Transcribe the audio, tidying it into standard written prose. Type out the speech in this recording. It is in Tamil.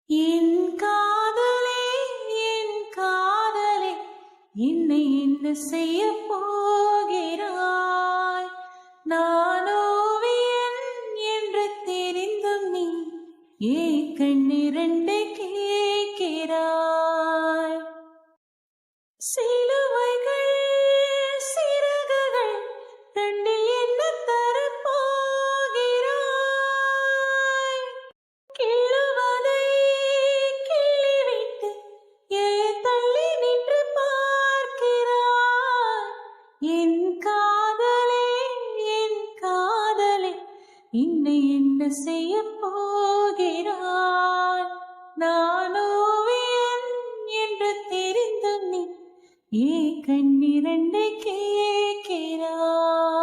என் காதலே என் காதலே என்னை என்ன செய்ய போகிறாய்? நான் ஓவியன் என்று தெரிந்தும் நீ ஏன் கண்ணிரண்டை கேட்கிறாய்? சிலுவைகள் சிறகுகள் ரெண்டில் என்ன தரப்போகிறாய்? கிள்ளுவதை கிள்ளிவிட்டு ஏன் தள்ளி நின்று பார்க்கிறாய்? என் காதலே என் காதலே என்னை என்ன செய்ய போகிறாய்? நான் ஓவியன் என்று தெரிந்தும் நீ ஏன் கண்ணிரண்டை கேட்கிறாய்?